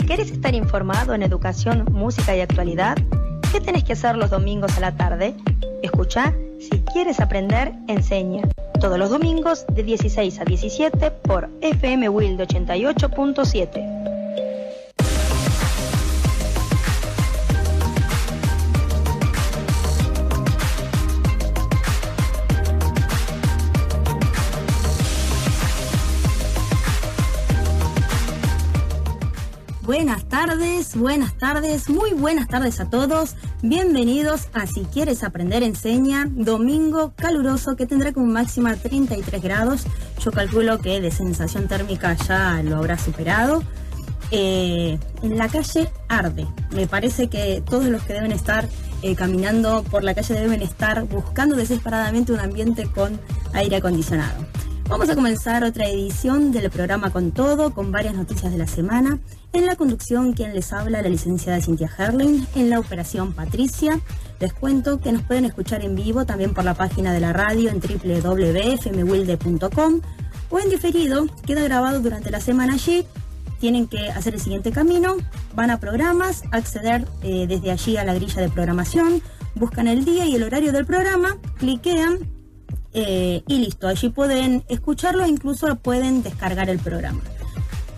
¿Querés estar informado en educación, música y actualidad? ¿Qué tenés que hacer los domingos a la tarde? Escuchá Si Quieres Aprender, Enseña. Todos los domingos de 16 a 17 por FM Wilde 88.7. Buenas tardes, muy buenas tardes a todos. Bienvenidos a Si Quieres Aprender Enseña, domingo caluroso que tendrá como máxima 33 grados. Yo calculo que de sensación térmica ya lo habrá superado. En la calle arde. Me parece que todos los que deben estar caminando por la calle deben estar buscando desesperadamente un ambiente con aire acondicionado. Vamos a comenzar otra edición del programa Con Todo, con varias noticias de la semana. En la conducción, quien les habla, la licenciada Cintia Herling. En la operación, Patricia. Les cuento que nos pueden escuchar en vivo también por la página de la radio en www.fmwilde.com o en diferido, queda grabado durante la semana allí. Tienen que hacer el siguiente camino, van a programas, acceder desde allí a la grilla de programación, buscan el día y el horario del programa, cliquean y listo, allí pueden escucharlo e incluso pueden descargar el programa.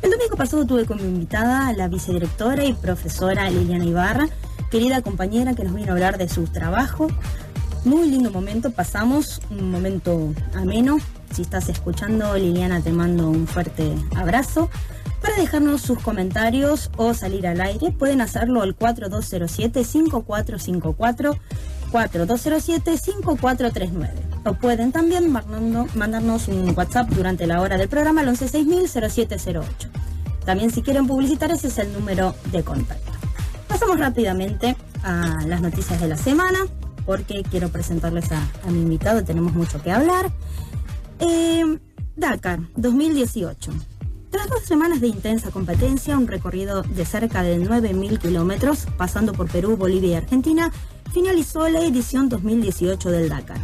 El domingo pasado tuve como invitada a la vicedirectora y profesora Liliana Ibarra, querida compañera que nos vino a hablar de su trabajo. Muy lindo momento, pasamos un momento ameno. Si estás escuchando, Liliana, te mando un fuerte abrazo. Para dejarnos sus comentarios o salir al aire, pueden hacerlo al 4207-5454, 4207-5439. O pueden también mandarnos un WhatsApp durante la hora del programa al 116000-0708. También si quieren publicitar, ese es el número de contacto. Pasamos rápidamente a las noticias de la semana, porque quiero presentarles a mi invitado, tenemos mucho que hablar. Dakar 2018. Tras 2 semanas de intensa competencia, un recorrido de cerca de 9.000 kilómetros, pasando por Perú, Bolivia y Argentina, finalizó la edición 2018 del Dakar.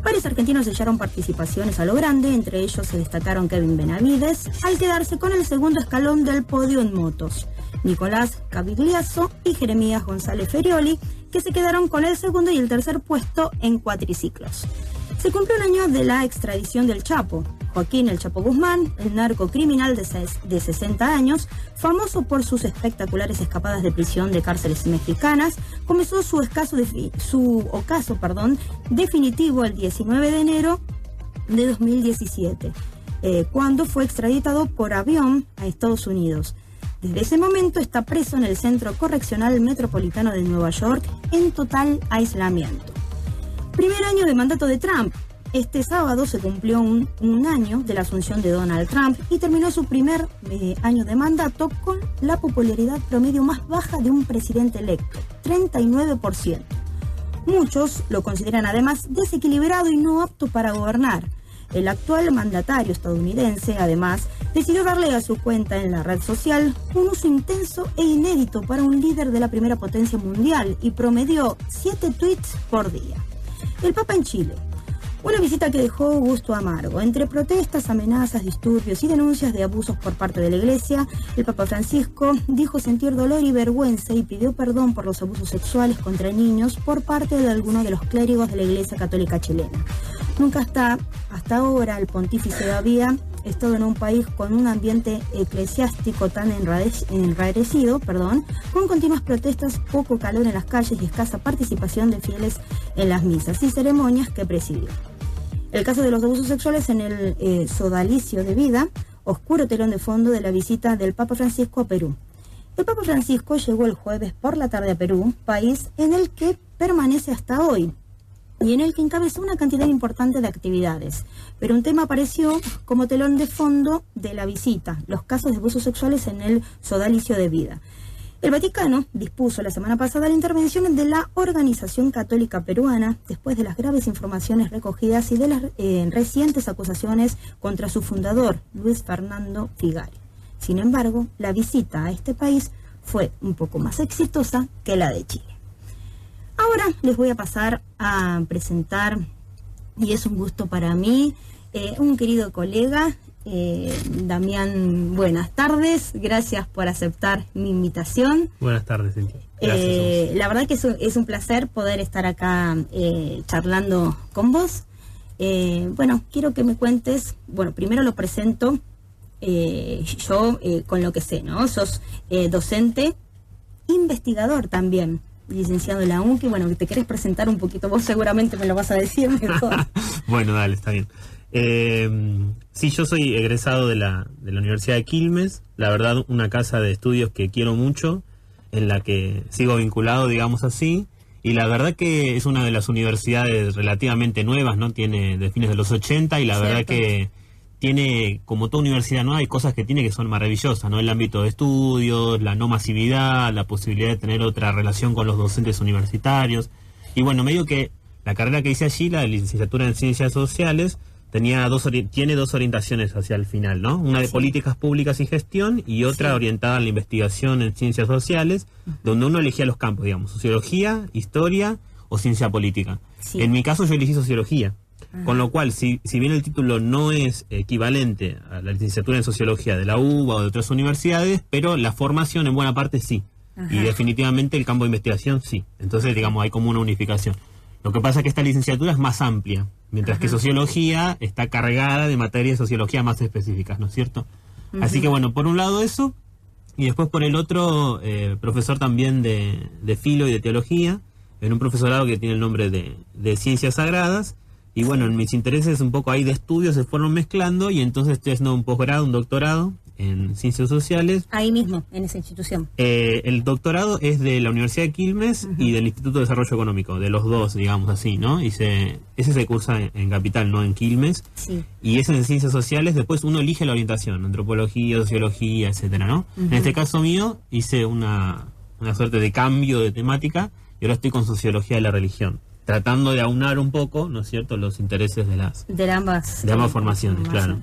Varios argentinos sellaron participaciones a lo grande, entre ellos se destacaron Kevin Benavides, al quedarse con el segundo escalón del podio en motos, Nicolás Cavigliazo y Jeremías González Ferioli, que se quedaron con el segundo y el tercer puesto en cuatriciclos. Se cumplió un año de la extradición del Chapo. Joaquín El Chapo Guzmán, el narcocriminal de 60 años, famoso por sus espectaculares escapadas de prisión de cárceles mexicanas, comenzó su ocaso definitivo el 19 de enero de 2017, cuando fue extraditado por avión a Estados Unidos. Desde ese momento está preso en el Centro Correccional Metropolitano de Nueva York en total aislamiento. Primer año de mandato de Trump. Este sábado se cumplió un año de la asunción de Donald Trump y terminó su primer año de mandato con la popularidad promedio más baja de un presidente electo, 39%. Muchos lo consideran además desequilibrado y no apto para gobernar. El actual mandatario estadounidense, además, decidió darle a su cuenta en la red social un uso intenso e inédito para un líder de la primera potencia mundial y promedió 7 tweets por día. El Papa en Chile. Una visita que dejó gusto amargo. Entre protestas, amenazas, disturbios y denuncias de abusos por parte de la Iglesia, el Papa Francisco dijo sentir dolor y vergüenza y pidió perdón por los abusos sexuales contra niños por parte de algunos de los clérigos de la Iglesia Católica chilena. Nunca hasta ahora el pontífice había estado en un país con un ambiente eclesiástico tan enrarecido, con continuas protestas, poco calor en las calles y escasa participación de fieles en las misas y ceremonias que presidió. El caso de los abusos sexuales en el sodalicio de vida, oscuro telón de fondo de la visita del Papa Francisco a Perú. El Papa Francisco llegó el jueves por la tarde a Perú, país en el que permanece hasta hoy y en el que encabezó una cantidad importante de actividades. Pero un tema apareció como telón de fondo de la visita, los casos de abusos sexuales en el sodalicio de vida. El Vaticano dispuso la semana pasada la intervención de la Organización Católica Peruana después de las graves informaciones recogidas y de las recientes acusaciones contra su fundador, Luis Fernando Figari. Sin embargo, la visita a este país fue un poco más exitosa que la de Chile. Ahora les voy a pasar a presentar, y es un gusto para mí, un querido colega, Damián, buenas tardes, gracias por aceptar mi invitación. Buenas tardes, Cintia. Gracias. La verdad que es un placer poder estar acá charlando con vos. Bueno, quiero que me cuentes, bueno, primero lo presento yo con lo que sé, ¿no? Sos docente, investigador también, licenciado en la UNCI. Bueno, te querés presentar un poquito, vos seguramente me lo vas a decir mejor. Bueno, dale, está bien. Sí, yo soy egresado de la Universidad de Quilmes, la verdad una casa de estudios que quiero mucho, en la que sigo vinculado, digamos así, y la verdad que es una de las universidades relativamente nuevas, ¿no? Tiene de fines de los 80 y la Cierto. verdad que tiene, como toda universidad nueva, hay cosas que tiene que son maravillosas, ¿no? El ámbito de estudios, la no masividad, la posibilidad de tener otra relación con los docentes universitarios, y bueno, medio que la carrera que hice allí, la de licenciatura en Ciencias Sociales, tiene dos orientaciones hacia el final, ¿no? Una de políticas públicas y gestión y otra orientada a la investigación en ciencias sociales, donde uno elegía los campos, digamos, sociología, historia o ciencia política. Sí. En mi caso yo elegí sociología, con lo cual, si bien el título no es equivalente a la licenciatura en sociología de la UBA o de otras universidades, pero la formación en buena parte sí. Y definitivamente el campo de investigación sí. Entonces, digamos, hay como una unificación. Lo que pasa es que esta licenciatura es más amplia, mientras que sociología está cargada de materias de sociología más específicas, ¿no es cierto? Así que bueno, por un lado eso, y después por el otro, profesor también de filo y de teología, en un profesorado que tiene el nombre de Ciencias Sagradas, y bueno, en mis intereses un poco ahí de estudios se fueron mezclando, y entonces estoy haciendo un posgrado, un doctorado en Ciencias Sociales. Ahí mismo, en esa institución. El doctorado es de la Universidad de Quilmes y del Instituto de Desarrollo Económico, de los dos, digamos así, ¿no? Ese se cursa en Capital, no en Quilmes. Sí. Y ese en Ciencias Sociales, después uno elige la orientación, antropología, sociología, etcétera, ¿no? En este caso mío, hice una suerte de cambio de temática y ahora estoy con Sociología de la Religión, tratando de aunar un poco, ¿no es cierto?, los intereses de ambas formaciones, claro.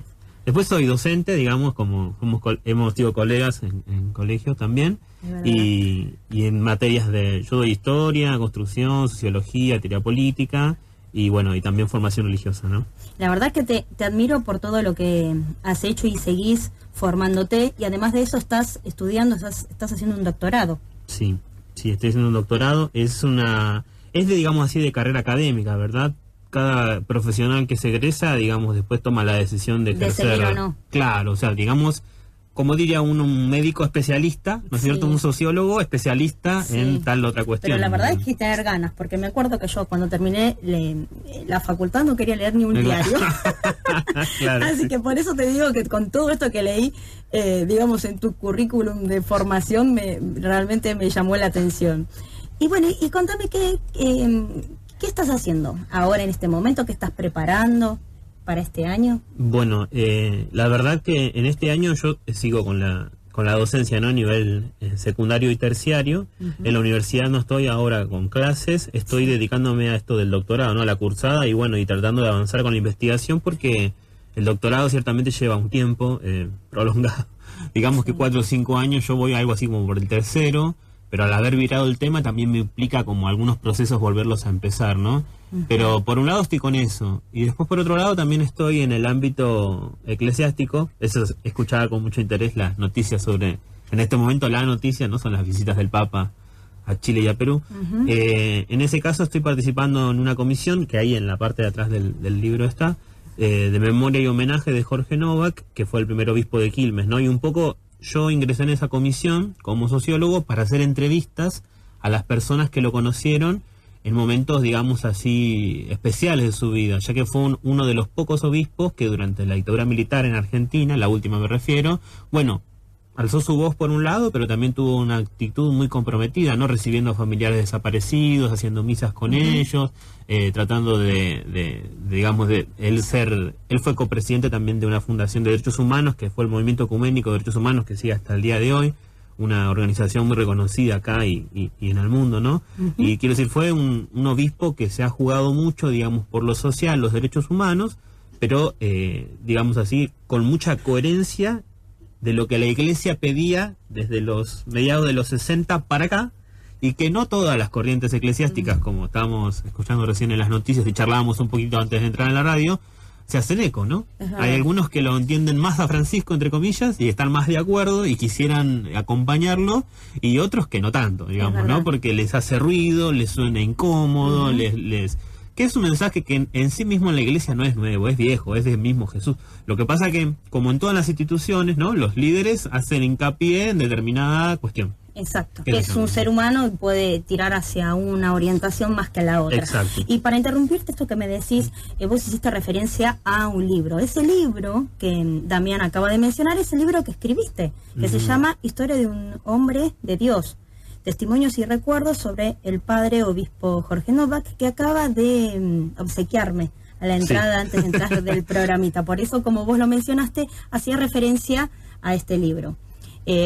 Después soy docente, digamos, como hemos sido colegas en colegios también, y en materias yo doy historia, construcción, sociología, teoría política, y bueno, y también formación religiosa, ¿no? La verdad es que te admiro por todo lo que has hecho y seguís formándote, y además de eso estás estudiando, estás haciendo un doctorado. Sí, estoy haciendo un doctorado, es de, digamos así, de carrera académica, ¿verdad? Cada profesional que se egresa, digamos, después toma la decisión de ejercer. De seguir o no. Claro, o sea, digamos, como diría un médico especialista, ¿no es cierto? Un sociólogo especialista en tal otra cuestión. Pero la verdad es que tener ganas, porque me acuerdo que yo cuando terminé la facultad no quería leer ni un diario. Claro, así que por eso te digo que con todo esto que leí, digamos, en tu currículum de formación, realmente me llamó la atención. Y bueno, y contame ¿qué estás haciendo ahora en este momento? ¿Qué estás preparando para este año? Bueno, la verdad que en este año yo sigo con la docencia, ¿no? A nivel secundario y terciario. En la universidad no estoy ahora con clases, estoy dedicándome a esto del doctorado, ¿no? A la cursada y bueno, y tratando de avanzar con la investigación porque el doctorado ciertamente lleva un tiempo prolongado. Digamos que 4 o 5 años, yo voy algo así como por el tercero. Pero al haber virado el tema también me implica como algunos procesos volverlos a empezar, ¿no? Pero por un lado estoy con eso. Y después por otro lado también estoy en el ámbito eclesiástico. Eso escuchaba con mucho interés las noticias sobre... En este momento la noticia no son las visitas del Papa a Chile y a Perú. En ese caso estoy participando en una comisión, que ahí en la parte de atrás del libro está, de memoria y homenaje de Jorge Novak, que fue el primer obispo de Quilmes, ¿no? Y un poco... Yo ingresé en esa comisión como sociólogo para hacer entrevistas a las personas que lo conocieron en momentos, digamos así, especiales de su vida, ya que fue uno de los pocos obispos que durante la dictadura militar en Argentina, la última me refiero, bueno, alzó su voz por un lado, pero también tuvo una actitud muy comprometida, ¿no? Recibiendo a familiares desaparecidos, haciendo misas con ellos, tratando él fue copresidente también de una fundación de derechos humanos, que fue el Movimiento Ecuménico de Derechos Humanos, que sigue hasta el día de hoy, una organización muy reconocida acá y en el mundo, ¿no? Y quiero decir, fue un obispo que se ha jugado mucho, digamos, por lo social, los derechos humanos, pero, digamos así, con mucha coherencia de lo que la Iglesia pedía desde los mediados de los 60 para acá, y que no todas las corrientes eclesiásticas, como estábamos escuchando recién en las noticias y charlábamos un poquito antes de entrar en la radio, se hacen eco, ¿no? Hay algunos que lo entienden más a Francisco, entre comillas, y están más de acuerdo y quisieran acompañarlo, y otros que no tanto, digamos, ¿no? Porque les hace ruido, les suena incómodo, que es un mensaje que en sí mismo en la iglesia no es nuevo, es viejo, es del mismo Jesús. Lo que pasa que, como en todas las instituciones, ¿no? Los líderes hacen hincapié en determinada cuestión. Exacto, que es un ser humano y puede tirar hacia una orientación más que a la otra. Exacto. Y para interrumpirte esto que me decís, vos hiciste referencia a un libro. Ese libro que Damián acaba de mencionar es el libro que escribiste, que se llama Historia de un hombre de Dios. Testimonios y recuerdos sobre el padre obispo Jorge Novak, que acaba de obsequiarme a la entrada antes de entrar del programita. Por eso, como vos lo mencionaste, hacía referencia a este libro.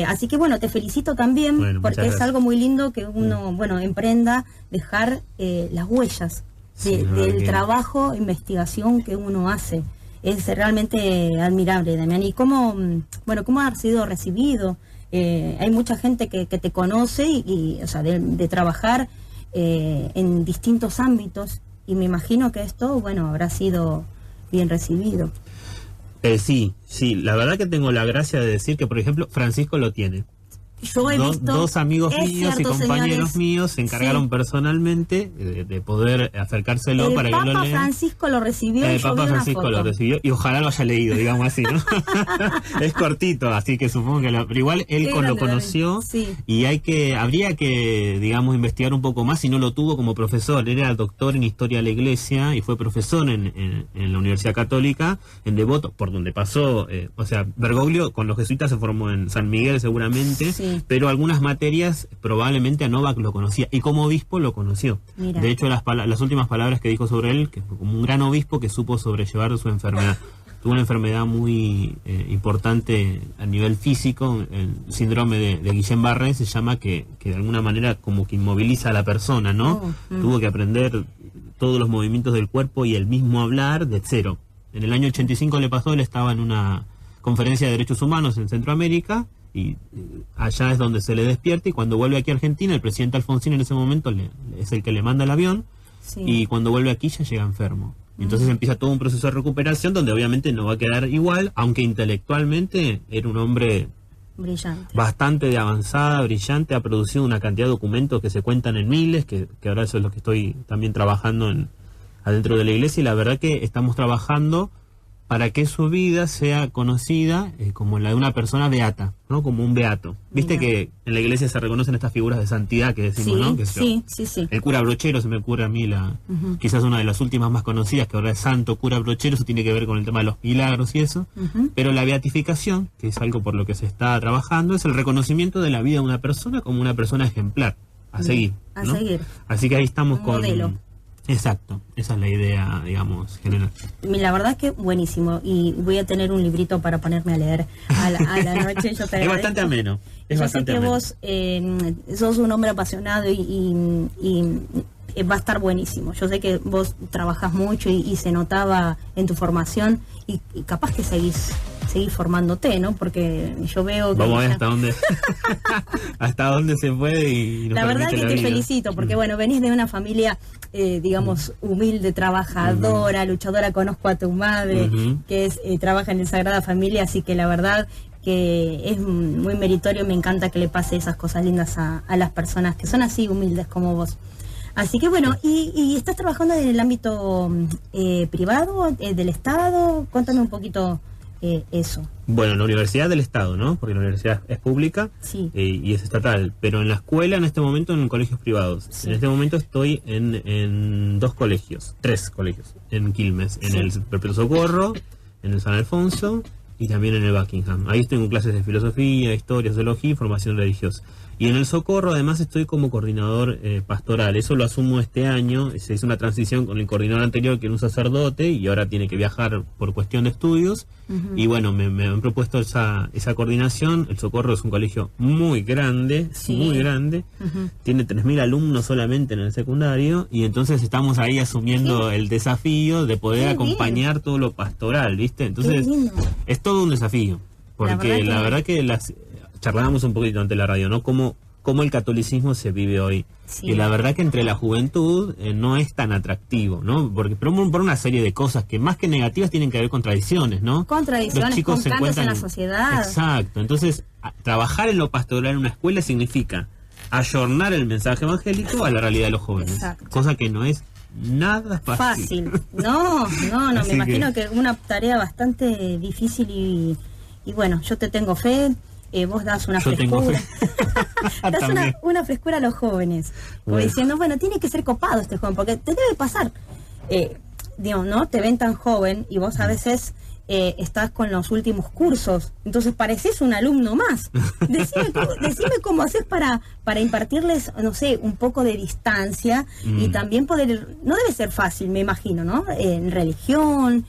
Así que bueno, te felicito también, porque es algo muy lindo que uno, emprenda, dejar las huellas del trabajo, investigación que uno hace. Es realmente admirable, Damián. ¿Y cómo ha sido recibido? Hay mucha gente que te conoce y o sea, de trabajar en distintos ámbitos, y me imagino que esto, habrá sido bien recibido. Sí, la verdad que tengo la gracia de decir que, por ejemplo, Francisco lo tiene. Yo he visto, dos amigos míos y compañeros míos se encargaron personalmente de poder acercárselo para que lo lea. El Papa Francisco lo recibió. El Papa Francisco lo recibió y ojalá lo haya leído, digamos así, ¿no? Es cortito, así que supongo que pero igual él lo conoció y habría que, digamos, investigar un poco más, si no lo tuvo como profesor. Él era doctor en Historia de la Iglesia y fue profesor en la Universidad Católica, en Devoto, por donde pasó, Bergoglio con los jesuitas se formó en San Miguel seguramente. Sí. Pero algunas materias probablemente a Novak lo conocía y como obispo lo conoció. Mira. De hecho, las últimas palabras que dijo sobre él, que fue como un gran obispo que supo sobrellevar su enfermedad. Tuvo una enfermedad muy importante a nivel físico, el síndrome de Guillain-Barré se llama, que de alguna manera como que inmoviliza a la persona, ¿no? Tuvo que aprender todos los movimientos del cuerpo y el mismo hablar de cero. En el año 85 le pasó, él estaba en una conferencia de derechos humanos en Centroamérica, y allá es donde se le despierta, y cuando vuelve aquí a Argentina, el presidente Alfonsín en ese momento es el que le manda el avión, y cuando vuelve aquí ya llega enfermo. Entonces empieza todo un proceso de recuperación donde obviamente no va a quedar igual, aunque intelectualmente era un hombre brillante, bastante de avanzada, brillante, ha producido una cantidad de documentos que se cuentan en miles, que ahora eso es lo que estoy también trabajando adentro de la iglesia, y la verdad que estamos trabajando para que su vida sea conocida como la de una persona beata, ¿no? Como un beato. Viste que en la iglesia se reconocen estas figuras de santidad que decimos, ¿no? Que sí. El cura Brochero se me ocurre a mí, quizás una de las últimas más conocidas, que ahora es santo cura Brochero, eso tiene que ver con el tema de los milagros y eso. Pero la beatificación, que es algo por lo que se está trabajando, es el reconocimiento de la vida de una persona como una persona ejemplar, a seguir, ¿no? Así que ahí estamos con... modelo. Exacto, esa es la idea, digamos, general. La verdad que buenísimo, y voy a tener un librito para ponerme a leer a la noche. Es bastante ameno. Yo sé que vos sos un hombre apasionado y va a estar buenísimo. Yo sé que vos trabajás mucho y se notaba en tu formación, y capaz que seguís formándote, ¿no? Porque yo veo que... Vamos a ver hasta dónde se puede y la verdad que te felicito, porque venís de una familia, digamos, humilde, trabajadora, luchadora. Conozco a tu madre, que trabaja en el Sagrada Familia, así que la verdad que es muy meritorio. Me encanta que le pase esas cosas lindas a las personas que son así humildes como vos. Así que ¿y estás trabajando en el ámbito privado, del Estado? Cuéntame un poquito eso. Bueno, en la Universidad del Estado, ¿no? Porque la universidad es pública y es estatal, pero en la escuela en este momento en colegios privados. En este momento estoy en tres colegios, en Quilmes, en el Perpetuo Socorro, en el San Alfonso y también en el Buckingham. Ahí estoy en clases de filosofía, historia, sociología y formación religiosa. Y en el Socorro además estoy como coordinador pastoral. Eso lo asumo este año. Se hizo una transición con el coordinador anterior, que era un sacerdote, y ahora tiene que viajar por cuestión de estudios. Y me han propuesto esa coordinación. El Socorro es un colegio muy grande, muy grande. Tiene 3.000 alumnos solamente en el secundario, y entonces estamos ahí asumiendo el desafío de poder acompañar todo lo pastoral, ¿viste? Entonces es todo un desafío, porque la verdad que charlábamos un poquito ante la radio, ¿no? Cómo cómo el catolicismo se vive hoy. Sí. Y la verdad que entre la juventud no es tan atractivo, ¿no? Porque por una serie de cosas que más que negativas tienen que ver con tradiciones, ¿no? Con tradiciones, con cambios en la sociedad. Exacto. Entonces, trabajar en lo pastoral en una escuela significa ayornar el mensaje evangélico a la realidad de los jóvenes. Exacto. Cosa que no es nada fácil. No, me Así imagino que una tarea bastante difícil y bueno, yo te tengo fe. Vos das una frescura. Das una frescura a los jóvenes. Como diciendo, bueno, tiene que ser copado este joven, porque te debe pasar. Digo, ¿no? Te ven tan joven y vos a veces estás con los últimos cursos. Entonces pareces un alumno más. Decime cómo haces para impartirles, no sé, un poco de distancia y también poder. No debe ser fácil, me imagino, ¿no? En religión,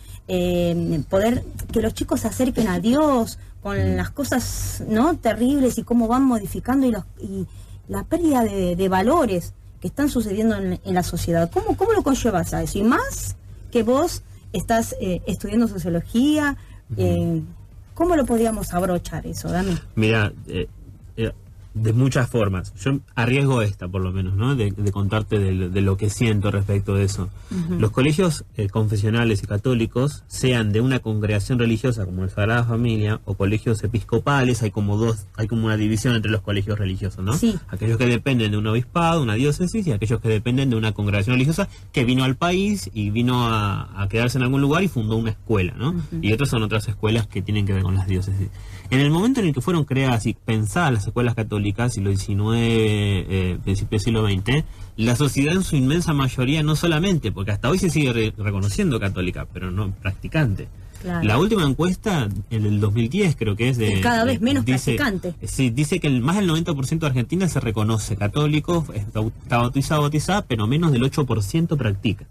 poder que los chicos se acerquen a Dios con las cosas, ¿no?, terribles y cómo van modificando y la pérdida de valores que están sucediendo en la sociedad. ¿Cómo lo conllevas a eso? Y más que vos estás estudiando sociología, ¿cómo lo podríamos abrochar eso, Dami? Mira, de muchas formas. Yo arriesgo esta, por lo menos, ¿no? De contarte de lo que siento respecto de eso. Los colegios confesionales y católicos, sean de una congregación religiosa como el Sagrada Familia o colegios episcopales, hay como una división entre los colegios religiosos, ¿no? Sí. Aquellos que dependen de un obispado, una diócesis, y aquellos que dependen de una congregación religiosa que vino al país y vino a quedarse en algún lugar y fundó una escuela, ¿no? Y otras son otras escuelas que tienen que ver con las diócesis. En el momento en el que fueron creadas y pensadas las escuelas católicas, siglo XIX, principio del siglo XX, la sociedad en su inmensa mayoría, no solamente, porque hasta hoy se sigue reconociendo católica, pero no practicante. Claro. La última encuesta, en el 2010 creo que es de... Cada vez menos practicante. Sí, dice que más del 90% de Argentina se reconoce católico, está bautizada, pero menos del 8% practica.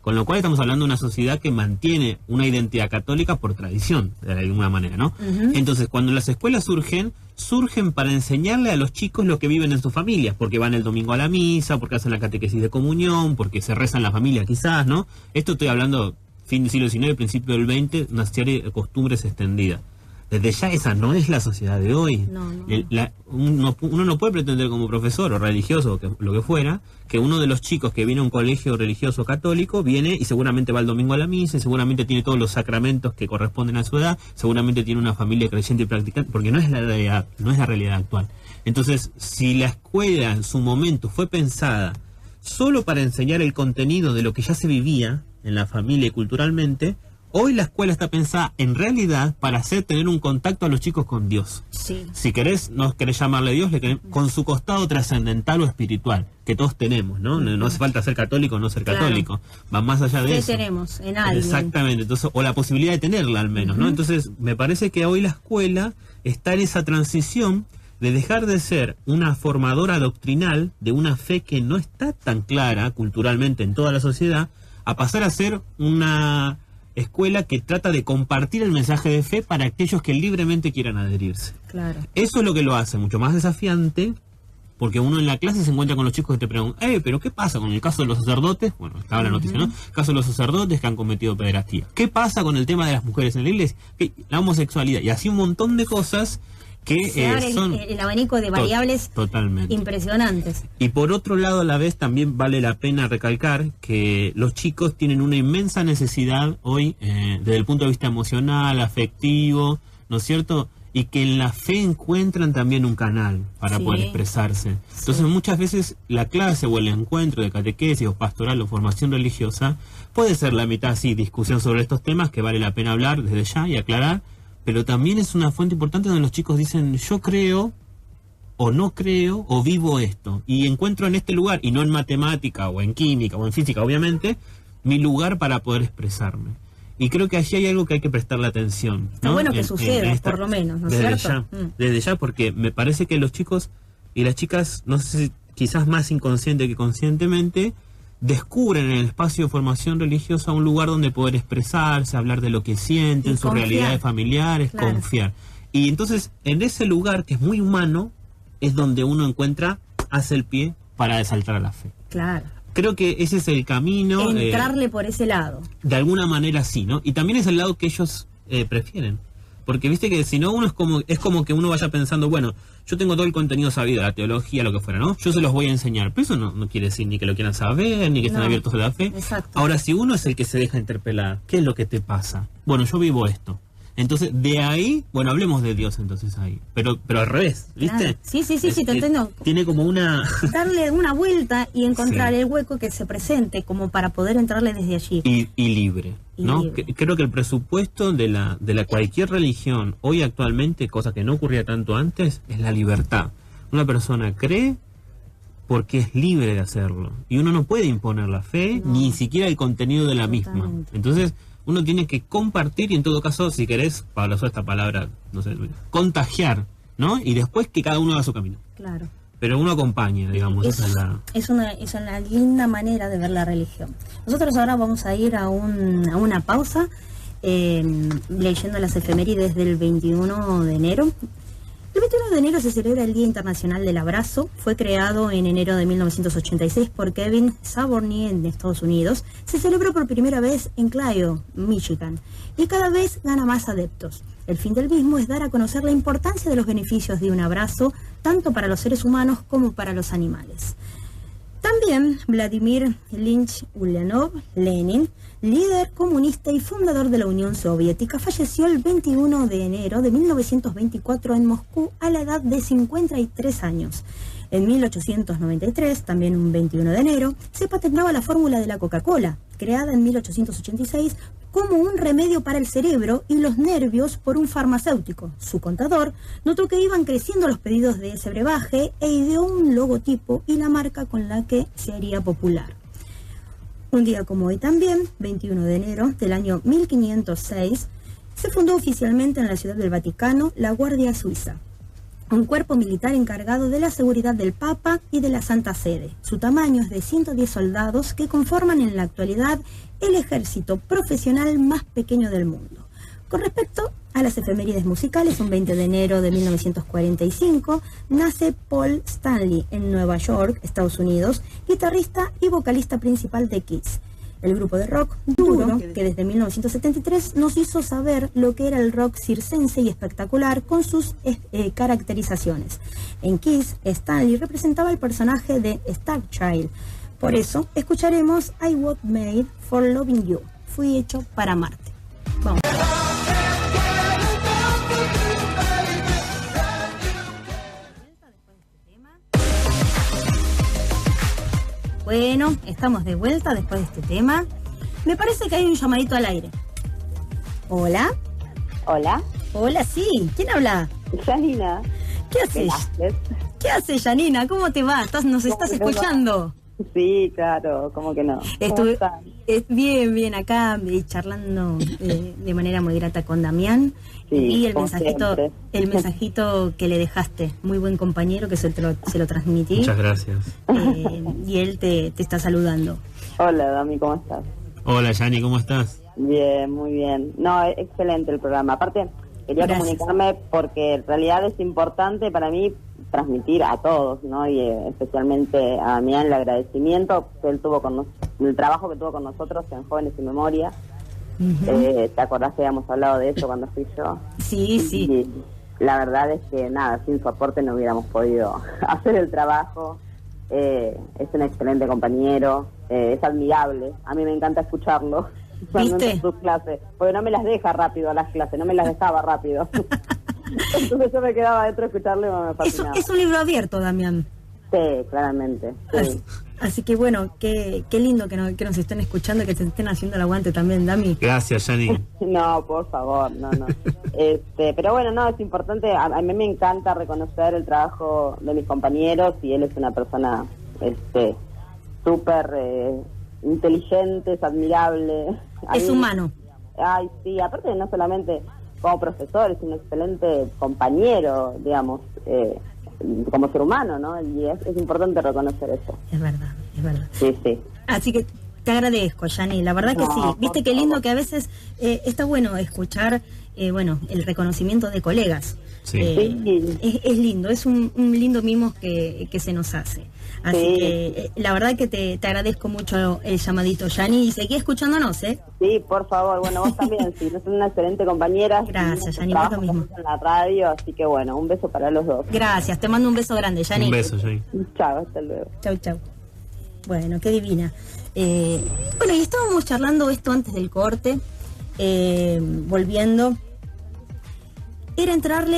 Con lo cual estamos hablando de una sociedad que mantiene una identidad católica por tradición, de alguna manera, ¿no? Entonces, cuando las escuelas surgen para enseñarle a los chicos lo que viven en sus familias, porque van el domingo a la misa, porque hacen la catequesis de comunión, porque se reza en la familia quizás, ¿no? Esto estoy hablando fin del siglo XIX, principio del XX, una serie de costumbres extendidas. Desde ya esa no es la sociedad de hoy. Uno no puede pretender como profesor o religioso o lo que fuera, que uno de los chicos que viene a un colegio religioso católico viene y seguramente va el domingo a la misa, y seguramente tiene todos los sacramentos que corresponden a su edad, seguramente tiene una familia creyente y practicante, porque no es la realidad actual. Entonces, si la escuela en su momento fue pensada solo para enseñar el contenido de lo que ya se vivía en la familia y culturalmente, hoy la escuela está pensada en realidad para tener un contacto a los chicos con Dios. Sí. Si no querés llamarle Dios, con su costado trascendental o espiritual, que todos tenemos, ¿no? No hace falta ser católico o no ser católico. Va más allá de eso. ¿Qué tenemos en alguien? Exactamente. Entonces, o la posibilidad de tenerla al menos, ¿no? Entonces, me parece que hoy la escuela está en esa transición de dejar de ser una formadora doctrinal de una fe que no está tan clara culturalmente en toda la sociedad, a pasar a ser una escuela que trata de compartir el mensaje de fe para aquellos que libremente quieran adherirse. Claro. Eso es lo que lo hace mucho más desafiante, porque uno en la clase se encuentra con los chicos que te preguntan, pero ¿qué pasa con el caso de los sacerdotes? Bueno, estaba la noticia, ¿no? El caso de los sacerdotes que han cometido pederastía. ¿Qué pasa con el tema de las mujeres en la iglesia? La homosexualidad. Y así un montón de cosas que se abre son el abanico de variables totalmente impresionantes. Y por otro lado, a la vez, también vale la pena recalcar que los chicos tienen una inmensa necesidad hoy, desde el punto de vista emocional, afectivo, ¿no es cierto?, y que en la fe encuentran también un canal para poder expresarse. Entonces, muchas veces la clase o el encuentro de catequesis o pastoral o formación religiosa puede ser la mitad, sí, discusión sobre estos temas que vale la pena hablar desde ya y aclarar, pero también es una fuente importante donde los chicos dicen, yo creo, o no creo, o vivo esto, y encuentro en este lugar, y no en matemática, o en química, o en física, obviamente, mi lugar para poder expresarme. Y creo que allí hay algo que hay que prestarle atención, ¿no? Está bueno que suceda, por lo menos, ¿no es cierto? Desde ya, porque me parece que los chicos y las chicas, no sé si quizás más inconsciente que conscientemente, descubren en el espacio de formación religiosa un lugar donde poder expresarse, hablar de lo que sienten, sus realidades familiares, confiar. Y entonces, en ese lugar que es muy humano, es donde uno hace el pie para saltar a la fe. Claro. Creo que ese es el camino. Entrarle por ese lado. De alguna manera sí, ¿no? Y también es el lado que ellos prefieren. Porque viste que si no uno es como que uno vaya pensando, bueno, yo tengo todo el contenido sabido, la teología, lo que fuera, ¿no? Yo se los voy a enseñar, pero eso no quiere decir ni que lo quieran saber, ni que estén abiertos a la fe. Exacto. Ahora, si uno es el que se deja interpelar, ¿qué es lo que te pasa? Bueno, yo vivo esto. Entonces, de ahí, bueno, hablemos de Dios entonces ahí. Pero al revés, ¿viste? Claro. Sí, te entiendo. Tiene como una... Darle una vuelta y encontrar el hueco que se presente como para poder entrarle desde allí. Y libre, ¿no? Creo que el presupuesto de la cualquier religión hoy actualmente, cosa que no ocurría tanto antes, es la libertad. Una persona cree porque es libre de hacerlo. Y uno no puede imponer la fe, ni siquiera el contenido de la misma. Entonces... uno tiene que compartir y en todo caso, si querés, para usar esta palabra, no sé, contagiar, ¿no? Y después que cada uno haga su camino. Claro. Pero uno acompaña, digamos. Es una linda manera de ver la religión. Nosotros ahora vamos a ir a una pausa leyendo las efemérides del 21 de enero. El 21 de enero se celebra el Día Internacional del Abrazo. Fue creado en enero de 1986 por Kevin Savorny en Estados Unidos. Se celebró por primera vez en Clio, Michigan, y cada vez gana más adeptos. El fin del mismo es dar a conocer la importancia de los beneficios de un abrazo, tanto para los seres humanos como para los animales. También Vladimir Ilich Ulyanov, Lenin, líder comunista y fundador de la Unión Soviética, falleció el 21 de enero de 1924 en Moscú a la edad de 53 años. En 1893, también un 21 de enero, se patentaba la fórmula de la Coca-Cola, creada en 1886 como un remedio para el cerebro y los nervios por un farmacéutico. Su contador notó que iban creciendo los pedidos de ese brebaje e ideó un logotipo y la marca con la que se haría popular. Un día como hoy también, 21 de enero del año 1506, se fundó oficialmente en la Ciudad del Vaticano la Guardia Suiza, un cuerpo militar encargado de la seguridad del Papa y de la Santa Sede. Su tamaño es de 110 soldados que conforman en la actualidad el ejército profesional más pequeño del mundo. Con respecto a las efemérides musicales, un 20 de enero de 1945 nace Paul Stanley en Nueva York, Estados Unidos, guitarrista y vocalista principal de Kiss. El grupo de rock duro, que desde 1973 nos hizo saber lo que era el rock circense y espectacular con sus caracterizaciones. En Kiss, Stanley representaba el personaje de Star Child. Por eso, escucharemos I Was Made for Loving You. Fui hecho para amarte. Vamos. Bueno, estamos de vuelta después de este tema. Me parece que hay un llamadito al aire. ¿Hola? Hola. Hola, sí. ¿Quién habla? Janina. ¿Qué haces? ¿Qué haces, Janina? ¿Cómo te va? ¿Nos estás escuchando? Sí, claro, ¿cómo que no? Estuve bien acá charlando de manera muy grata con Damián. Sí, y el mensajito que le dejaste, muy buen compañero, que se lo transmití. Muchas gracias. Y él te está saludando. Hola, Dami, ¿cómo estás? Hola, Yani, ¿cómo estás? Bien, muy bien. No, excelente el programa. Aparte, quería comunicarme porque en realidad es importante para mí transmitir a todos, ¿no? Y especialmente a Damián el agradecimiento que él tuvo el trabajo que tuvo con nosotros en Jóvenes sin Memoria. ¿Te acordás que habíamos hablado de eso cuando fui yo? Sí. Y la verdad es que nada, sin su aporte no hubiéramos podido hacer el trabajo. Es un excelente compañero, es admirable. A mí me encanta escucharlo cuando entra en sus clases, porque no me las deja rápido a las clases, no me las dejaba rápido. Entonces yo me quedaba adentro a escucharle y me fascinaba. Es un libro abierto, Damián. Sí, claramente. Sí. Así que bueno, qué lindo que nos estén escuchando, que se estén haciendo el aguante también, Dami. Gracias, Yani. No, por favor, no. Pero bueno, no, es importante, a mí me encanta reconocer el trabajo de mis compañeros y él es una persona súper inteligente, es admirable. Es humano. Ay, sí, aparte no solamente como profesor, es un excelente compañero, digamos, como ser humano, ¿no? Y es importante reconocer eso. Es verdad. Sí. Así que te agradezco, Yani, la verdad que sí. Viste qué lindo que a veces está bueno escuchar, el reconocimiento de colegas. Sí. Es lindo, es un lindo mimo que se nos hace. Así que la verdad que te agradezco mucho el llamadito, Yani, y seguí escuchándonos, ¿eh? Sí, por favor, bueno, vos también, sí, sos una excelente compañera. Gracias, Yani, vos lo mismo. En la radio, así que bueno, un beso para los dos. Gracias, te mando un beso grande, Yani. Un beso, Yani. Chao, hasta luego. Chau, chau. Bueno, qué divina. Bueno, y estábamos charlando esto antes del corte, volviendo. Era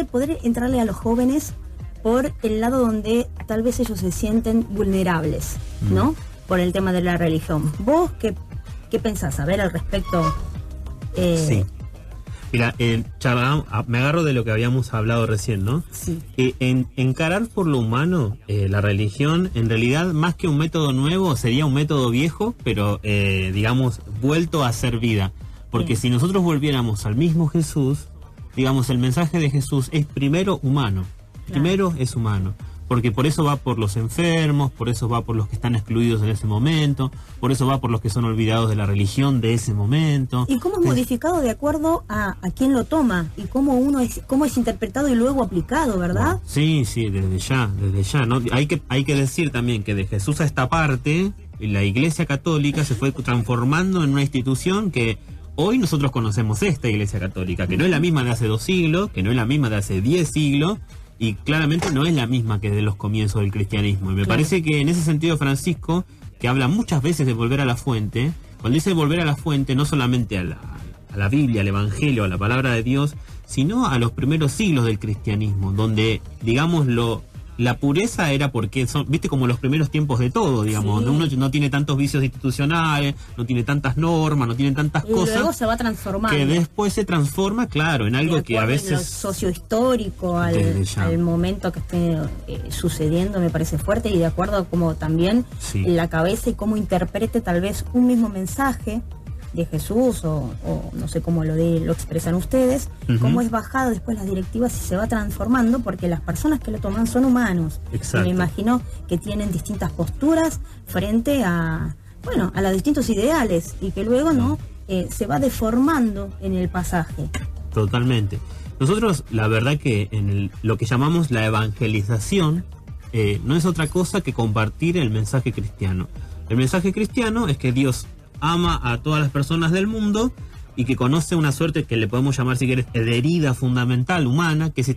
poder entrarle a los jóvenes por el lado donde tal vez ellos se sienten vulnerables, ¿no? Por el tema de la religión. ¿Vos qué pensás? A ver, al respecto. Sí. Mira, me agarro de lo que habíamos hablado recién, ¿no? Sí. Encarar por lo humano la religión, en realidad, más que un método nuevo, sería un método viejo, pero, digamos, vuelto a ser vida. Porque si nosotros volviéramos al mismo Jesús, digamos, el mensaje de Jesús es primero humano. Primero es humano, porque por eso va por los enfermos, por eso va por los que están excluidos en ese momento, por eso va por los que son olvidados de la religión de ese momento. ¿Y cómo es modificado de acuerdo a quién lo toma? Y cómo es interpretado y luego aplicado, ¿verdad? Sí, desde ya, ¿no? Hay que decir también que de Jesús a esta parte, la Iglesia Católica se fue transformando en una institución que hoy nosotros conocemos esta Iglesia Católica, que no es la misma de hace 2 siglos, que no es la misma de hace 10 siglos, y claramente no es la misma que de los comienzos del cristianismo. Y me parece que en ese sentido Francisco, que habla muchas veces de volver a la fuente, cuando dice volver a la fuente, no solamente a la Biblia, al Evangelio, a la palabra de Dios, sino a los primeros siglos del cristianismo, donde, digamos, la pureza era porque son, viste, como los primeros tiempos de todo, digamos, donde uno no tiene tantos vicios institucionales, no tiene tantas normas, no tiene tantas cosas. Y luego se va transformando. Que después se transforma, claro, en algo que a veces... Lo sociohistórico, al momento que esté sucediendo, me parece fuerte, y de acuerdo como también la cabeza y cómo interprete tal vez un mismo mensaje de Jesús o no sé cómo lo expresan ustedes, cómo es bajado después las directivas y se va transformando, porque las personas que lo toman son humanos. Exacto. Y me imagino que tienen distintas posturas frente a los distintos ideales, y que luego se va deformando en el pasaje. Totalmente. Nosotros, la verdad que en lo que llamamos la evangelización, no es otra cosa que compartir el mensaje cristiano. El mensaje cristiano es que Dios ama a todas las personas del mundo y que conoce una suerte que le podemos llamar, si quieres, de herida fundamental humana, que es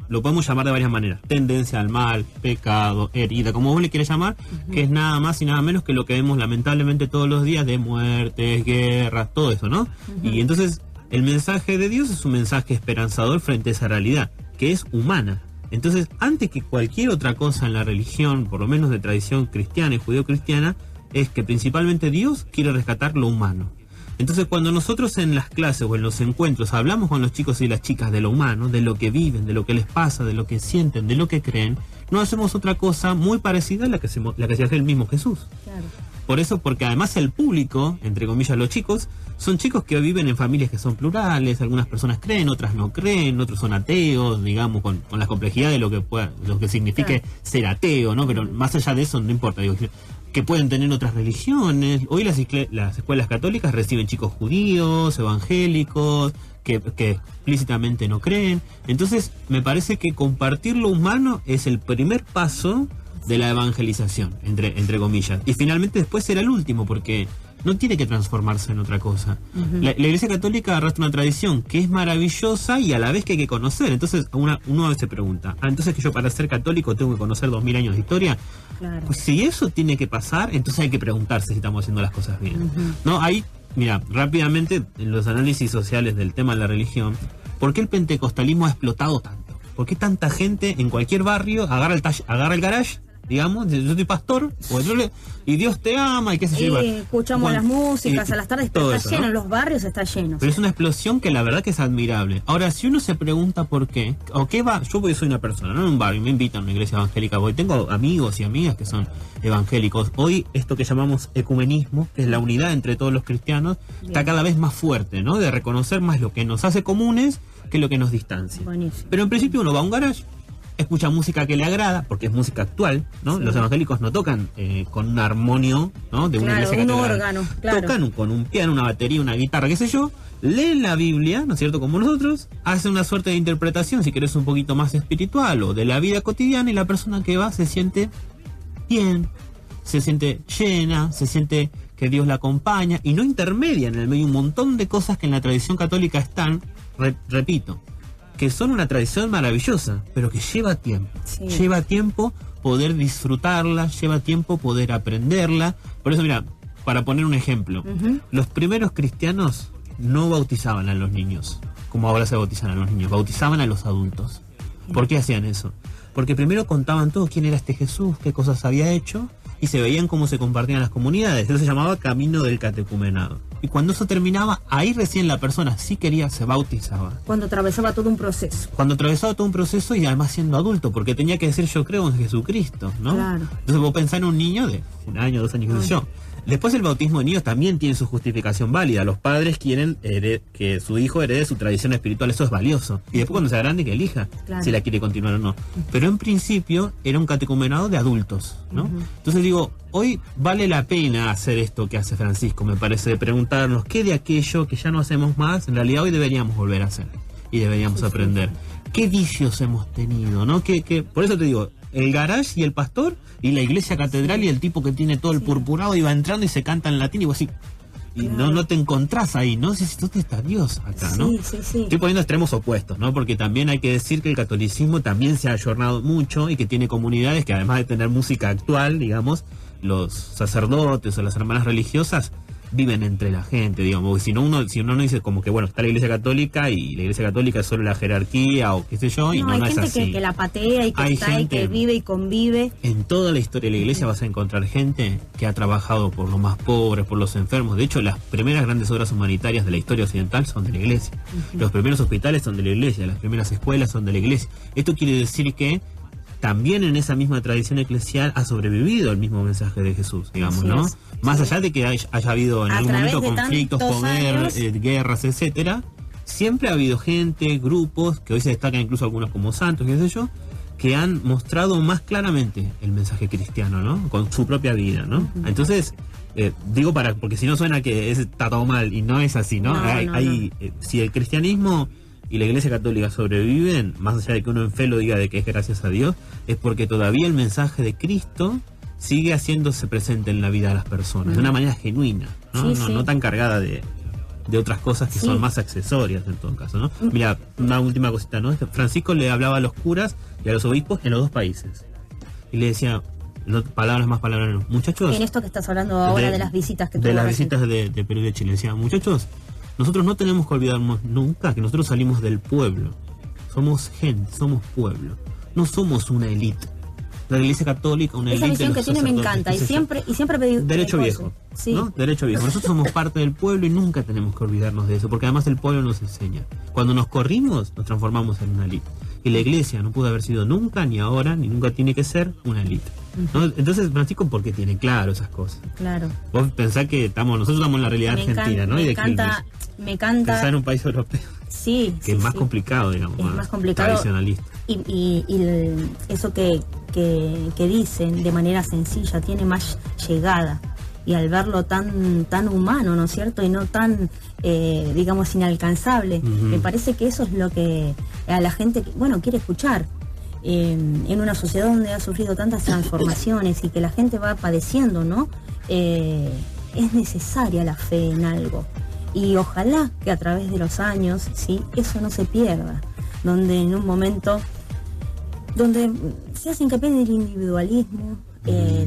lo podemos llamar de varias maneras: tendencia al mal, pecado, herida, como vos le quieras llamar, que es nada más y nada menos que lo que vemos lamentablemente todos los días de muertes, guerras, todo eso, ¿no? Y entonces el mensaje de Dios es un mensaje esperanzador frente a esa realidad, que es humana. Entonces, antes que cualquier otra cosa en la religión, por lo menos de tradición cristiana y judío-cristiana, es que principalmente Dios quiere rescatar lo humano. Entonces, cuando nosotros en las clases o en los encuentros hablamos con los chicos y las chicas de lo humano, de lo que viven, de lo que les pasa, de lo que sienten, de lo que creen, no hacemos otra cosa muy parecida a la que se hace el mismo Jesús. Claro. Por eso, porque además el público, entre comillas los chicos, son chicos que viven en familias que son plurales, algunas personas creen, otras no creen, otros son ateos, digamos, con la complejidad de lo que signifique ser ateo, ¿no? Pero más allá de eso no importa, digo, que pueden tener otras religiones. Hoy las escuelas católicas reciben chicos judíos, evangélicos, que explícitamente no creen. Entonces, me parece que compartir lo humano es el primer paso de la evangelización, entre comillas. Y finalmente después será el último, porque no tiene que transformarse en otra cosa. La Iglesia Católica arrastra una tradición que es maravillosa y a la vez que hay que conocer. Entonces uno a veces se pregunta, entonces que yo para ser católico tengo que conocer 2000 años de historia. Claro. Pues si eso tiene que pasar, entonces hay que preguntarse si estamos haciendo las cosas bien. No, ahí, mira, rápidamente, en los análisis sociales del tema de la religión, ¿por qué el pentecostalismo ha explotado tanto? ¿Por qué tanta gente en cualquier barrio agarra el garage, digamos, yo soy pastor, y Dios te ama, y qué sé yo? Escuchamos las músicas a las tardes, pero está lleno, ¿no? Los barrios está lleno. Pero es una explosión que la verdad que es admirable. Ahora, si uno se pregunta por qué, o qué va, yo soy una persona, no en un barrio, me invitan a una iglesia evangélica, voy, tengo amigos y amigas que son evangélicos. Hoy esto que llamamos ecumenismo, que es la unidad entre todos los cristianos, está cada vez más fuerte, ¿no? De reconocer más lo que nos hace comunes que lo que nos distancia. Buenísimo. Pero en principio uno va a un garage, escucha música que le agrada, porque es música actual, ¿no? Sí. Los evangélicos no tocan con un armonio, ¿no? De una iglesia un catedral. Órgano, claro. Tocan con un piano, una batería, una guitarra, qué sé yo, leen la Biblia, ¿no es cierto?, como nosotros, hacen una suerte de interpretación, si querés un poquito más espiritual o de la vida cotidiana, y la persona que va se siente bien, se siente llena, se siente que Dios la acompaña, y no intermedia en el medio un montón de cosas que en la tradición católica están, repito, que son una tradición maravillosa, pero que lleva tiempo. Sí. Lleva tiempo poder disfrutarla, lleva tiempo poder aprenderla. Por eso, mira, para poner un ejemplo, los primeros cristianos no bautizaban a los niños, como ahora se bautizan a los niños, bautizaban a los adultos. ¿Por qué hacían eso? Porque primero contaban todo quién era este Jesús, qué cosas había hecho, y se veían cómo se compartían las comunidades. Eso se llamaba camino del catecumenado. Y cuando eso terminaba, ahí recién la persona, si quería, se bautizaba. Cuando atravesaba todo un proceso. Cuando atravesaba todo un proceso, y además siendo adulto, porque tenía que decir yo creo en Jesucristo, ¿no? Claro. Entonces vos pensás en un niño de 1 año, 2 años, qué sé yo. Después el bautismo de niños también tiene su justificación válida. Los padres quieren que su hijo herede su tradición espiritual, eso es valioso. Y después cuando sea grande que elija si la quiere continuar o no. Pero en principio era un catecumenado de adultos, ¿no? Entonces digo, hoy vale la pena hacer esto que hace Francisco, me parece, de preguntarnos qué de aquello que ya no hacemos más, en realidad hoy deberíamos volver a hacer. Y deberíamos aprender. ¿Qué vicios hemos tenido, no? Por eso te digo, el garage y el pastor y la iglesia catedral y el tipo que tiene todo el purpurado y va entrando y se canta en latín y vos así, y no te encontrás ahí, ¿no? ¿Dónde está Dios acá, no? Sí. Estoy poniendo extremos opuestos, ¿no? Porque también hay que decir que el catolicismo también se ha ayornado mucho y que tiene comunidades que, además de tener música actual, digamos, los sacerdotes o las hermanas religiosas viven entre la gente, digamos, porque si uno no dice como que, bueno, está la iglesia católica y la iglesia católica es solo la jerarquía o qué sé yo, y no es así. Hay gente que la patea y que hay está gente, y que vive y convive. En toda la historia de la iglesia vas a encontrar gente que ha trabajado por los más pobres, por los enfermos. De hecho, las primeras grandes obras humanitarias de la historia occidental son de la iglesia. Los primeros hospitales son de la iglesia, las primeras escuelas son de la iglesia. Esto quiere decir que también en esa misma tradición eclesial ha sobrevivido el mismo mensaje de Jesús, digamos, ¿no? Más allá de que haya habido en algún momento conflictos, poder, guerras, etcétera, siempre ha habido gente, grupos, que hoy se destacan incluso algunos como santos, qué sé yo, que han mostrado más claramente el mensaje cristiano, ¿no? Con su propia vida, ¿no? Entonces, digo porque si no suena que está todo mal, y no es así, ¿no? Si el cristianismo y la iglesia católica sobreviven, más allá de que uno en fe lo diga de que es gracias a Dios, es porque todavía el mensaje de Cristo sigue haciéndose presente en la vida de las personas, de una manera genuina, ¿no? No tan cargada de otras cosas que son más accesorias en todo caso, ¿no? Mira, una última cosita, ¿no? Francisco le hablaba a los curas y a los obispos en los dos países. Y le decía, palabras más, palabras menos, muchachos... En esto que estás hablando ahora de las visitas que de las visitas de Perú y de Chile, decía, muchachos, nosotros no tenemos que olvidarnos nunca que nosotros salimos del pueblo. Somos gente, somos pueblo. No somos una élite. La iglesia católica, una élite. Esa visión que tiene me encanta. Y siempre pedí derecho viejo. ¿No? Derecho viejo. Nosotros somos parte del pueblo y nunca tenemos que olvidarnos de eso, porque además el pueblo nos enseña. Cuando nos corrimos, nos transformamos en una élite. Y la iglesia no pudo haber sido nunca, ni ahora, ni nunca tiene que ser una élite. ¿No? Entonces, Francisco, porque tiene claro esas cosas. Claro. Vos pensás que nosotros estamos en la realidad argentina, ¿no? Me encanta pensar en un país europeo. Que es más complicado, digamos. Es más complicado. Tradicionalista. Y eso que dicen de manera sencilla tiene más llegada. Y al verlo tan humano, ¿no es cierto? Y no tan, digamos, inalcanzable. Me parece que eso es lo que a la gente, quiere escuchar. En una sociedad donde ha sufrido tantas transformaciones y que la gente va padeciendo, ¿no? Es necesaria la fe en algo. Y ojalá que a través de los años, ¿sí?, eso no se pierda. Donde en un momento, donde se hace hincapié en el individualismo,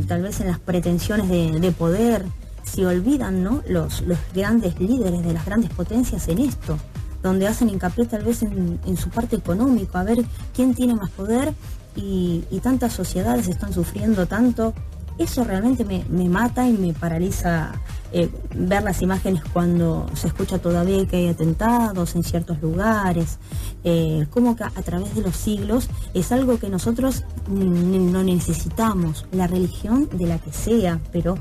tal vez en las pretensiones de poder, se olvidan, ¿no?, los grandes líderes de las grandes potencias en esto, donde hacen hincapié tal vez en su parte económica, a ver quién tiene más poder, y tantas sociedades están sufriendo tanto. Eso realmente me mata y me paraliza ver las imágenes cuando se escucha todavía que hay atentados en ciertos lugares, como que a través de los siglos es algo que nosotros no necesitamos, la religión de la que sea, pero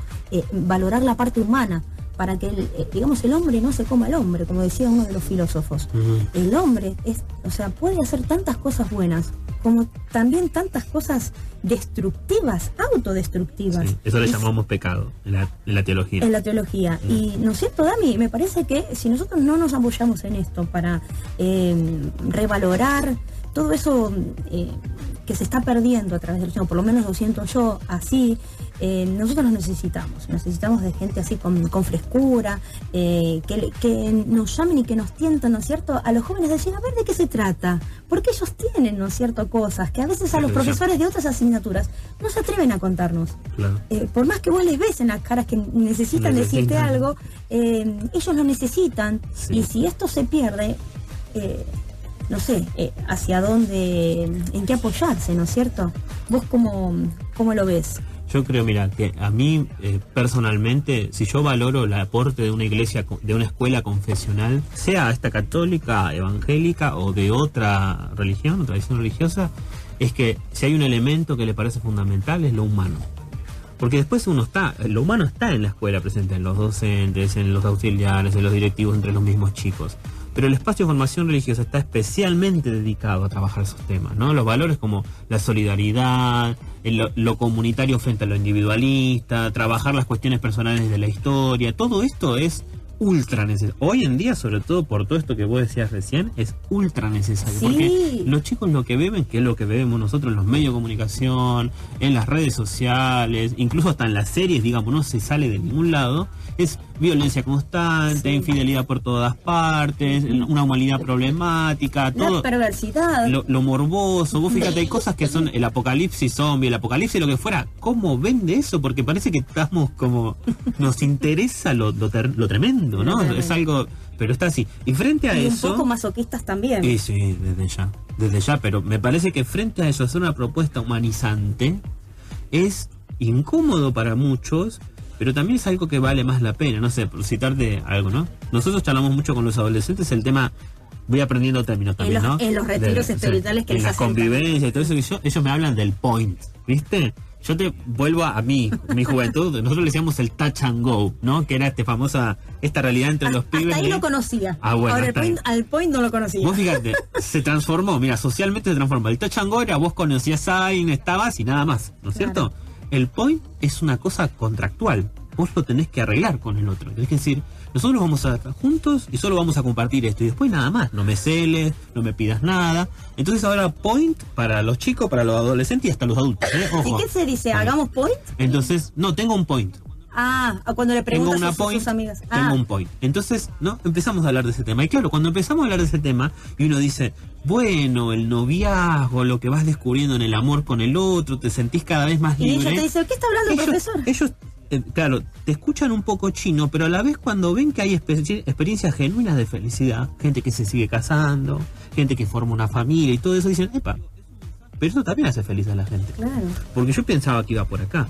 valorar la parte humana para que, digamos, el hombre no se coma al hombre, como decía uno de los filósofos. El hombre puede hacer tantas cosas buenas, como también tantas cosas destructivas, autodestructivas. Sí, eso le llamamos pecado en la teología. En la teología. Y, ¿no es cierto, Dami? Me parece que si nosotros no nos apoyamos en esto para revalorar todo eso que se está perdiendo a través del tiempo, por lo menos lo siento yo así, nosotros los necesitamos de gente así con frescura, que nos llamen y que nos tientan, ¿no es cierto?, a los jóvenes, decir, a ver de qué se trata, porque ellos tienen, ¿no es cierto?, cosas que a veces a los profesores de otras asignaturas no se atreven a contarnos. Claro. Por más que vos les ves en las caras que necesitan decirte algo, ellos lo necesitan, y si esto se pierde, no sé, hacia dónde, en qué apoyarse, ¿no es cierto? ¿Vos cómo lo ves? Yo creo, mira, que a mí personalmente, si yo valoro el aporte de una iglesia, de una escuela confesional, sea esta católica, evangélica o de otra religión, otra tradición religiosa, es que si hay un elemento que le parece fundamental es lo humano. Porque después lo humano está en la escuela presente, en los docentes, en los auxiliares, en los directivos, entre los mismos chicos. Pero el espacio de formación religiosa está especialmente dedicado a trabajar esos temas, ¿no? Los valores como la solidaridad, lo comunitario frente a lo individualista, trabajar las cuestiones personales de la historia, todo esto es ultra necesario. Hoy en día, sobre todo por todo esto que vos decías recién, es ultra necesario. Sí. Porque los chicos lo que beben, que es lo que bebemos nosotros en los medios de comunicación, en las redes sociales, incluso hasta en las series, digamos, no se sale de ningún lado, es violencia constante, infidelidad por todas partes, una humanidad problemática, todo. La perversidad. Lo morboso. Vos fíjate, hay cosas que son el apocalipsis zombie, el apocalipsis lo que fuera. ¿Cómo vende eso? Porque parece que estamos como... Nos interesa lo tremendo, ¿no? Es algo... Pero está así. Y frente a eso... un poco masoquistas también. Sí, desde ya. Pero me parece que frente a eso, hacer una propuesta humanizante es incómodo para muchos, pero también es algo que vale más la pena. No sé, por citarte algo, ¿no? Nosotros charlamos mucho con los adolescentes el tema... Voy aprendiendo términos también, ¿no? En los retiros espirituales que les hacen. En la convivencia y todo eso. Ellos me hablan del point, ¿viste? Yo te vuelvo a mi juventud. Nosotros le decíamos el touch and go, ¿no? Que era esta realidad entre los pibes. Hasta ahí lo conocía. Bueno, ahora al point no lo conocía. Vos fíjate, se transformó, mira, socialmente se transformó. El touch and go era vos conocías a alguien, estabas y nada más, ¿no es cierto? El point es una cosa contractual. Vos lo tenés que arreglar con el otro. Tenés que decir, nosotros vamos a estar juntos y solo vamos a compartir esto. Y después nada más. No me celes, no me pidas nada. Entonces ahora point para los chicos, para los adolescentes y hasta los adultos. Ojo. ¿Y qué se dice? ¿Hagamos point? Entonces, no, tengo un point. Cuando le preguntas a sus amigas. Tengo un point. Entonces, ¿no? Empezamos a hablar de ese tema. Y claro, cuando empezamos a hablar de ese tema y uno dice, bueno, el noviazgo, lo que vas descubriendo en el amor con el otro, te sentís cada vez más libre. Y ella te dice, ¿qué está hablando el profesor? Ellos claro, te escuchan un poco chino, pero a la vez cuando ven que hay experiencias genuinas de felicidad, gente que se sigue casando, gente que forma una familia y todo eso, dicen, epa, pero eso también hace feliz a la gente. Claro. Porque yo pensaba que iba por acá.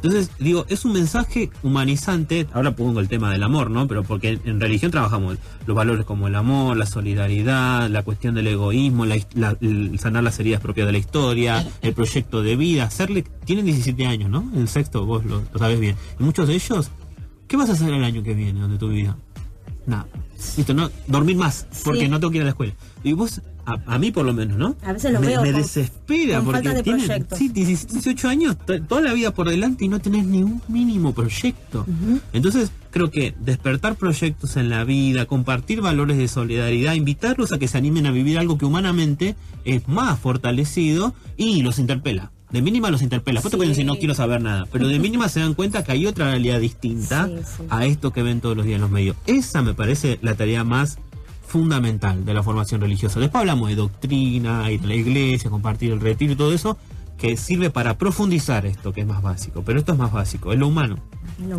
Entonces, digo, es un mensaje humanizante. Ahora pongo el tema del amor, ¿no? Pero porque en religión trabajamos los valores como el amor, la solidaridad, la cuestión del egoísmo, sanar las heridas propias de la historia, el proyecto de vida. Tienen 17 años, ¿no? El sexto, vos lo sabés bien. Y muchos de ellos, ¿qué vas a hacer el año que viene de tu vida? Nada. Listo, no, dormir más, porque no tengo que ir a la escuela. Y vos, a mí por lo menos, ¿no? A veces lo veo me desespera con porque falta de tienen proyectos. 18 años, toda la vida por delante y no tenés ni un mínimo proyecto. Entonces, creo que despertar proyectos en la vida, compartir valores de solidaridad, invitarlos a que se animen a vivir algo que humanamente es más fortalecido y los interpela. De mínima los interpela. Después te pueden decir, no quiero saber nada. Pero de mínima se dan cuenta que hay otra realidad distinta a esto que ven todos los días en los medios. Esa me parece la tarea más fundamental de la formación religiosa. Después hablamos de doctrina, ir a la iglesia, compartir el retiro y todo eso, que sirve para profundizar esto, que es más básico. Pero esto es más básico, es lo humano,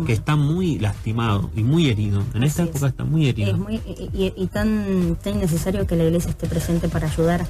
que está muy lastimado y muy herido. En esta época está muy herido. Es muy, y tan necesario que la iglesia esté presente para ayudar,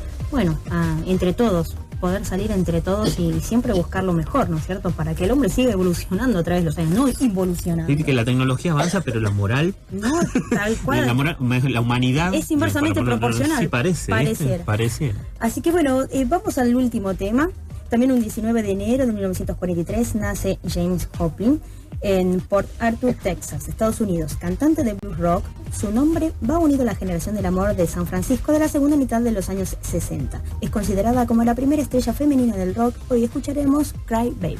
entre todos, poder salir entre todos y siempre buscar lo mejor, ¿no es cierto? Para que el hombre siga evolucionando a través de los años, no involucionando. Dice que la tecnología avanza, pero la moral... No, tal cual. la humanidad... Es inversamente proporcional. Sí, parece. Así que bueno, vamos al último tema. También un 19 de enero de 1943 nace James Joplin, en Port Arthur, Texas, Estados Unidos. Cantante de blues rock, su nombre va unido a la generación del amor de San Francisco de la segunda mitad de los años 60. Es considerada como la primera estrella femenina del rock. Hoy escucharemos Cry Baby.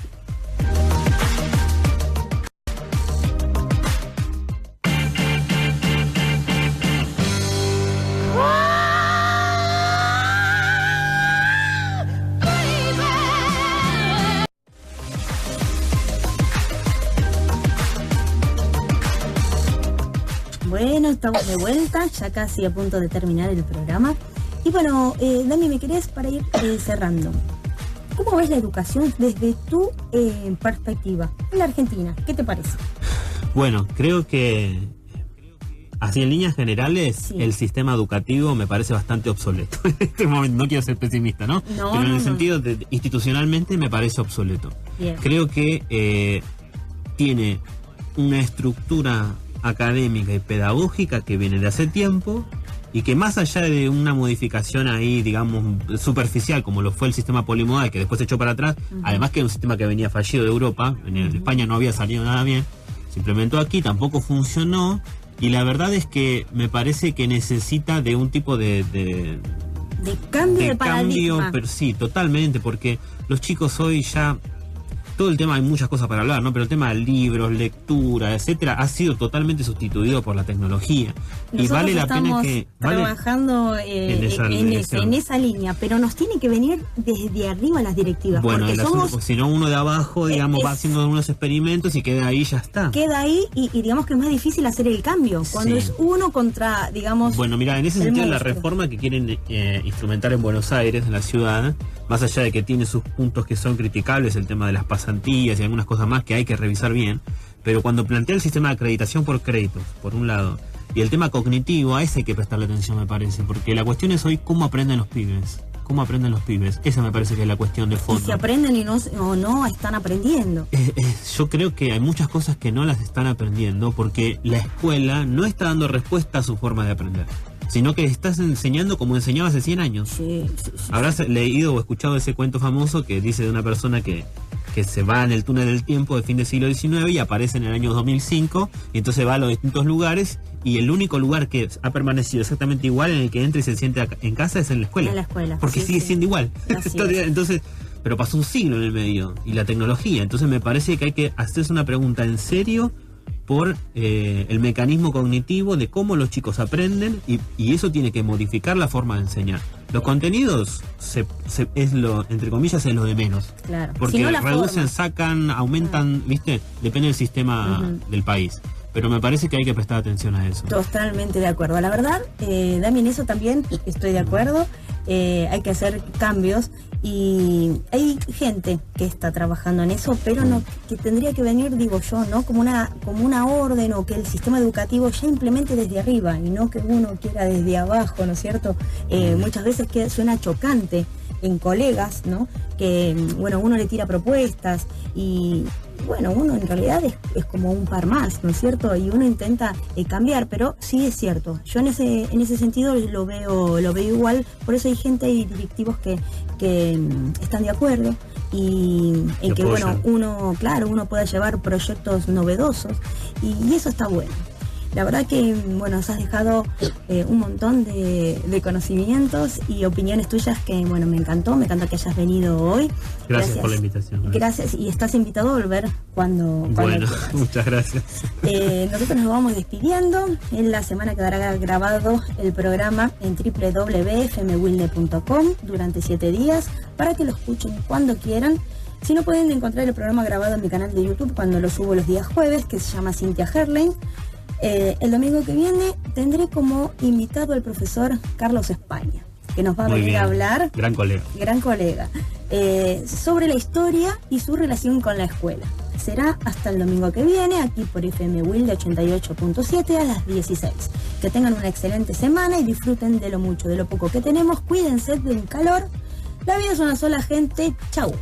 Bueno, estamos de vuelta, ya casi a punto de terminar el programa. Y bueno, Dami, ¿me querés para ir cerrando? ¿Cómo ves la educación desde tu perspectiva en la Argentina? ¿Qué te parece? Bueno, creo que así en líneas generales, sí, el sistema educativo me parece bastante obsoleto. En este momento no quiero ser pesimista, ¿no? Pero en el sentido de institucionalmente me parece obsoleto. Bien. Creo que tiene una estructura académica y pedagógica que viene de hace tiempo y que más allá de una modificación ahí, digamos, superficial, como lo fue el sistema polimodal, que después se echó para atrás, además que era un sistema que venía fallido de Europa, en España no había salido nada bien, se implementó aquí, tampoco funcionó, y la verdad es que me parece que necesita de un tipo de cambio de paradigma. Pero sí, totalmente, porque los chicos hoy ya... Todo el tema, hay muchas cosas para hablar, ¿no? Pero el tema de libros, lectura, etcétera, ha sido totalmente sustituido por la tecnología. Nosotros y vale la pena que... trabajando en esa línea, pero nos tiene que venir desde arriba las directivas. Bueno, porque somos, si no, uno de abajo, digamos, va haciendo algunos experimentos y queda ahí, ya está. Queda ahí y digamos que es más difícil hacer el cambio, cuando es uno contra, digamos... Bueno, mira, en ese sentido la reforma que quieren instrumentar en Buenos Aires, en la ciudad, más allá de que tiene sus puntos que son criticables, el tema de las pasantías y algunas cosas más que hay que revisar bien, pero cuando plantea el sistema de acreditación por créditos, por un lado, y el tema cognitivo, a ese hay que prestarle atención, me parece, porque la cuestión es hoy cómo aprenden los pibes. ¿Cómo aprenden los pibes? Esa me parece que es la cuestión de fondo. Y si aprenden o no están aprendiendo. Yo creo que hay muchas cosas que no las están aprendiendo porque la escuela no está dando respuesta a su forma de aprender, sino que estás enseñando como enseñaba hace 100 años. Sí. Habrás leído o escuchado ese cuento famoso que dice de una persona que se va en el túnel del tiempo de fin del siglo XIX y aparece en el año 2005, y entonces va a los distintos lugares, y el único lugar que ha permanecido exactamente igual en el que entra y se siente en casa es en la escuela. En la escuela. Porque sigue siendo igual. Entonces, pero pasó un siglo en el medio, y la tecnología. Entonces me parece que hay que hacerse una pregunta en serio por el mecanismo cognitivo de cómo los chicos aprenden, y eso tiene que modificar la forma de enseñar. Los contenidos es lo, entre comillas, es lo de menos. Claro. Porque si no, reducen, sacan, aumentan, ¿viste? Depende del sistema del país. Pero me parece que hay que prestar atención a eso. Totalmente de acuerdo. La verdad, Dami, en eso también estoy de acuerdo. Hay que hacer cambios y hay gente que está trabajando en eso, pero no, que tendría que venir, digo yo, ¿no? Como una orden, o que el sistema educativo ya implemente desde arriba y no que uno quiera desde abajo, ¿no es cierto? Muchas veces que suena chocante en colegas, ¿no? Que, bueno, uno le tira propuestas y... Bueno, uno en realidad es como un par más, ¿no es cierto? Y uno intenta cambiar, pero sí es cierto. Yo en ese sentido lo veo igual. Por eso hay gente y directivos que están de acuerdo y en que, bueno, uno pueda llevar proyectos novedosos y eso está bueno. La verdad que, bueno, nos has dejado un montón de conocimientos y opiniones tuyas que, bueno, me encantó que hayas venido hoy. Gracias por la invitación. Gracias, y estás invitado a volver cuando bueno, quieras. Muchas gracias. Nosotros nos vamos despidiendo. En la semana quedará grabado el programa en www.fmwilde.com durante 7 días para que lo escuchen cuando quieran. Si no, pueden encontrar el programa grabado en mi canal de YouTube cuando lo subo los días jueves, que se llama Cintia Herlein. El domingo que viene tendré como invitado al profesor Carlos España, que nos va a venir a hablar, gran colega, sobre la historia y su relación con la escuela. Será hasta el domingo que viene, aquí por FM Wilde 88.7 a las 16. Que tengan una excelente semana y disfruten de lo mucho, de lo poco que tenemos. Cuídense del calor. La vida es una sola, gente. Chau.